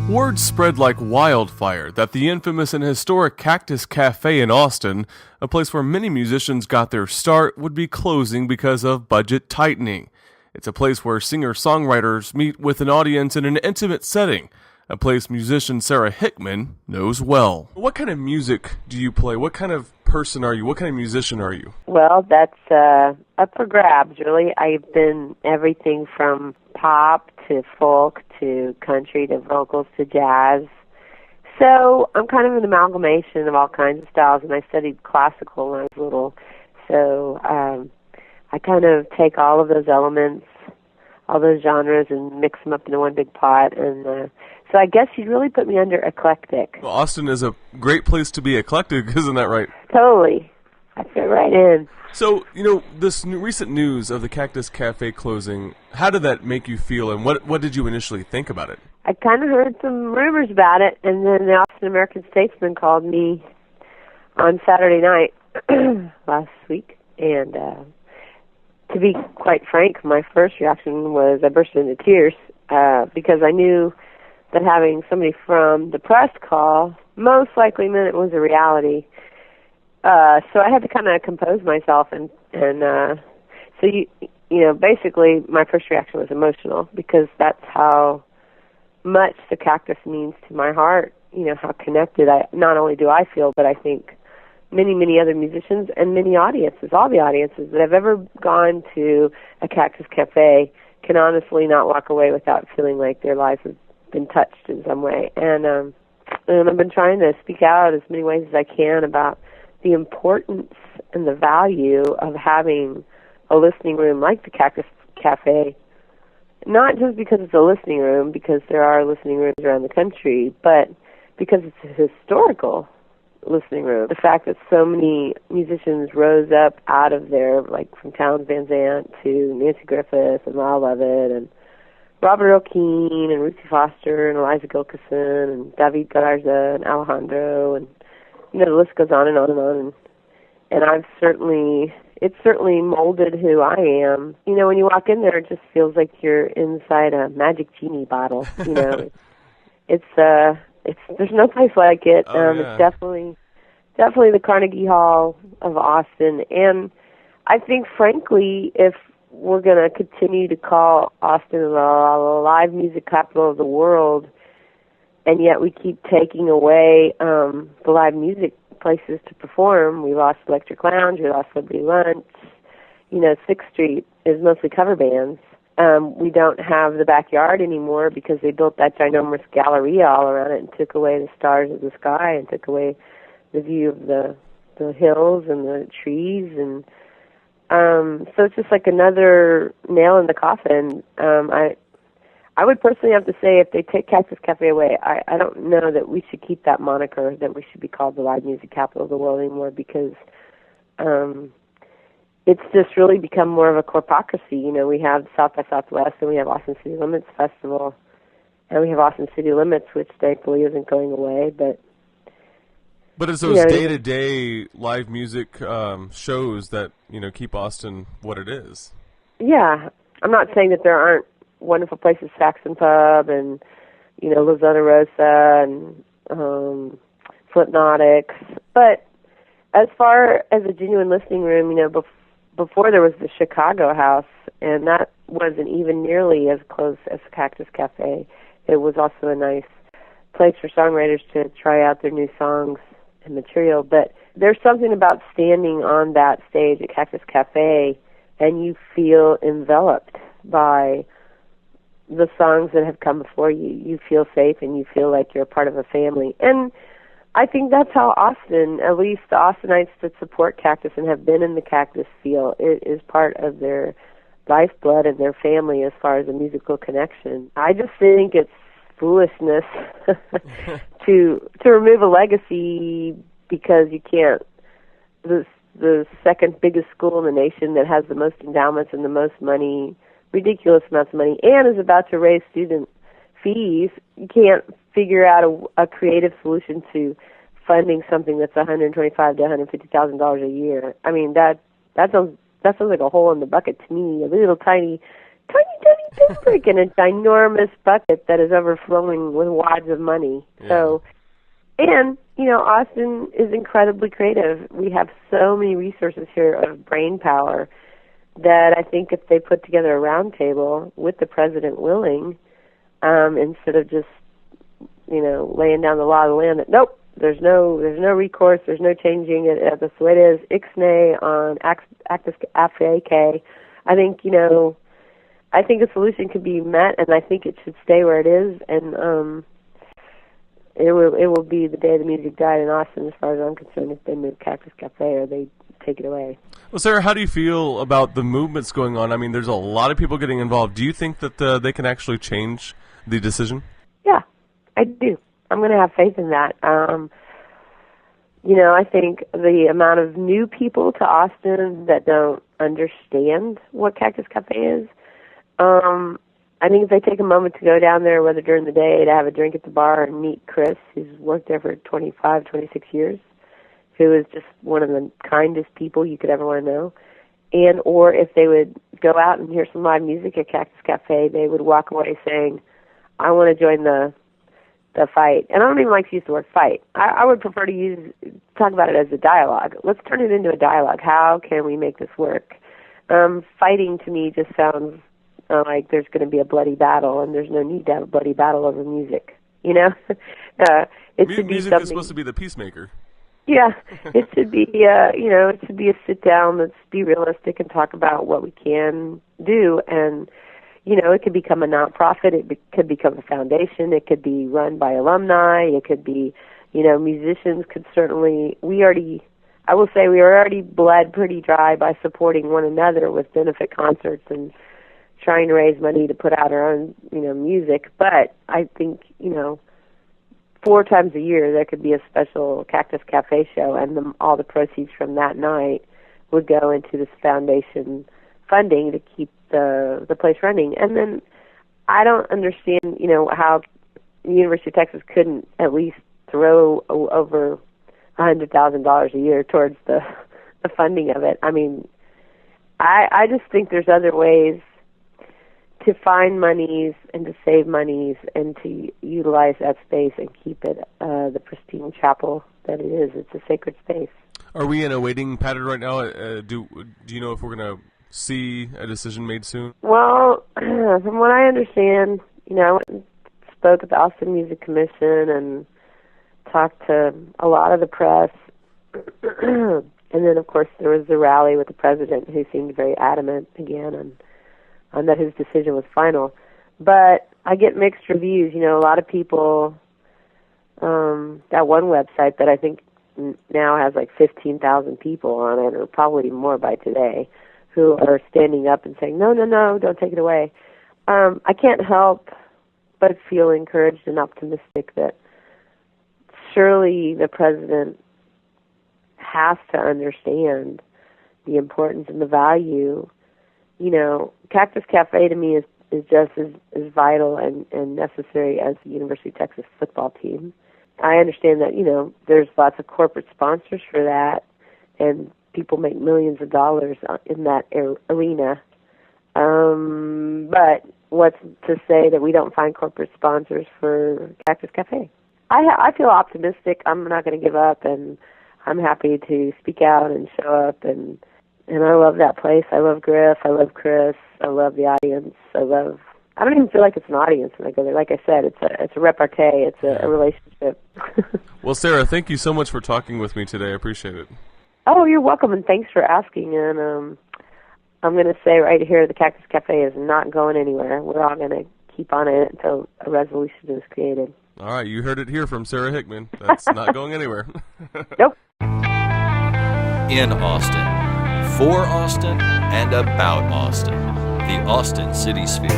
Word spread like wildfire that the infamous and historic Cactus Cafe in Austin, a place where many musicians got their start, would be closing because of budget tightening. It's a place where singer-songwriters meet with an audience in an intimate setting, a place musician Sara Hickman knows well. What kind of music do you play? What kind of person are you? What kind of musician are you? Well, that's up for grabs, really. I've been everything from pop to folk to country to vocals to jazz. So I'm kind of an amalgamation of all kinds of styles, and I studied classical when I was little. So I kind of take all of those elements, all those genres, and mix them up into one big pot. And so I guess you'd really put me under eclectic. Well, Austin is a great place to be eclectic, isn't that right? Totally. I fit right in. So, this recent news of the Cactus Cafe closing, how did that make you feel, and what did you initially think about it? I kind of heard some rumors about it, and then the Austin American-Statesman called me on Saturday night last week, and to be quite frank, my first reaction was I burst into tears because I knew that having somebody from the press call most likely meant it was a reality. So I had to kind of compose myself, and so basically my first reaction was emotional because that's how much the Cactus means to my heart. How connected not only do I feel, but I think many other musicians and many audiences, all the audiences that have ever gone to a Cactus Cafe can honestly not walk away without feeling like their lives have been touched in some way. And I've been trying to speak out as many ways as I can about the importance and the value of having a listening room like the Cactus Cafe, not just because it's a listening room, because there are listening rooms around the country, but because it's a historical listening room. The fact that so many musicians rose up out of there, like from Townes Van Zandt to Nancy Griffith and Lyle Lovett and Robert Earl Keen and Ruthie Foster and Eliza Gilkyson and David Garza and Alejandro, and the list goes on and on and on. And it's certainly molded who I am. When you walk in there, it just feels like you're inside a magic genie bottle. It's there's no place like it. Yeah. It's definitely the Carnegie Hall of Austin. And I think, frankly, if we're going to continue to call Austin the live music capital of the world, and yet we keep taking away the live music places to perform. We lost Electric Lounge, we lost Liberty Lunch. 6th Street is mostly cover bands. We don't have the backyard anymore because they built that ginormous galleria all around it and took away the stars of the sky and took away the view of the hills and the trees. And so it's just like another nail in the coffin. I would personally have to say if they take Cactus Cafe away, I don't know that we should keep that moniker, that we should be called the live music capital of the world anymore, because it's just really become more of a corpocracy. We have South by Southwest, and we have Austin City Limits Festival, and we have Austin City Limits, which thankfully isn't going away. But it's those day-to-day live music shows that, keep Austin what it is. Yeah. I'm not saying that there aren't wonderful places, Saxon Pub and, La Zona Rosa and Flipnotics. But as far as a genuine listening room, before there was the Chicago House, and that wasn't even nearly as close as Cactus Cafe. It was also a nice place for songwriters to try out their new songs and material. But there's something about standing on that stage at Cactus Cafe and you feel enveloped by the songs that have come before you. You feel safe and you feel like you're a part of a family. And I think that's how Austin, at least the Austinites that support Cactus and have been in the Cactus, feel. It is part of their lifeblood and their family as far as a musical connection. I just think it's foolishness to remove a legacy because you can't. The second biggest school in the nation that has the most endowments and the most money, ridiculous amounts of money, and is about to raise student fees, you can't figure out a creative solution to funding something that's $125,000 to $150,000 a year. I mean, that sounds like a hole in the bucket to me. A little tiny it's freaking a ginormous bucket that is overflowing with wads of money. Yeah. So, and, Austin is incredibly creative. We have so many resources here of brain power that I think if they put together a round table with the president willing, instead of just, laying down the law of the land that, nope, there's no recourse, there's no changing it, that's the way it is, ixnay on Cactus Cafe. I think, I think a solution could be met, and I think it should stay where it is, and it will be the day the music died in Austin, as far as I'm concerned, if they move Cactus Cafe or they take it away. Well, Sarah, how do you feel about the movements going on? I mean, there's a lot of people getting involved. Do you think that they can actually change the decision? Yeah, I do. I'm going to have faith in that. I think the amount of new people to Austin that don't understand what Cactus Cafe is, I think if they take a moment to go down there, whether during the day, to have a drink at the bar and meet Chris, who's worked there for 25, 26 years, who is just one of the kindest people you could ever want to know, or if they would go out and hear some live music at Cactus Cafe, they would walk away saying, I want to join the fight. And I don't even like to use the word fight. I would prefer to talk about it as a dialogue. Let's turn it into a dialogue. How can we make this work? Fighting to me just sounds like there's going to be a bloody battle, and there's no need to have a bloody battle over music. It should be music something. is supposed to be the peacemaker. Yeah, it should be. It should be a sit down. Let's be realistic and talk about what we can do. And it could become a nonprofit. It could become a foundation. It could be run by alumni. It could be, musicians could certainly. I will say, we already bled pretty dry by supporting one another with benefit concerts and trying to raise money to put out our own, music. But I think, 4 times a year there could be a special Cactus Cafe show, and all the proceeds from that night would go into this foundation funding to keep the place running. And then I don't understand, how the University of Texas couldn't at least throw over $100,000 a year towards the funding of it. I mean, I just think there's other ways to find monies and to save monies and to utilize that space and keep it the pristine chapel that it is. It's a sacred space. Are we in a waiting pattern right now? Do you know if we're going to see a decision made soon? Well, from what I understand, I went and spoke at the Austin Music Commission and talked to a lot of the press. And then, of course, there was the rally with the president, who seemed very adamant again and that his decision was final. But I get mixed reviews. A lot of people, that one website that I think now has like 15,000 people on it, or probably more by today, who are standing up and saying, no, don't take it away. I can't help but feel encouraged and optimistic that surely the president has to understand the importance and the value. Cactus Cafe to me is just as vital and necessary as the University of Texas football team. I understand that, there's lots of corporate sponsors for that, and people make millions of dollars in that arena. But what's to say that we don't find corporate sponsors for Cactus Cafe? I feel optimistic. I'm not going to give up, and I'm happy to speak out and show up, and I love that place. I love Griff. I love Chris. I love the audience. I don't even feel like it's an audience when I go there. Like I said, it's a repartee. It's a relationship. Well, Sarah, thank you so much for talking with me today. I appreciate it. Oh, you're welcome, and thanks for asking. And I'm going to say right here, the Cactus Cafe is not going anywhere. We're all going to keep on it until a resolution is created. All right, you heard it here from Sara Hickman. That's not going anywhere. Nope. In Austin, for Austin, and about Austin, the Austin City Sphere.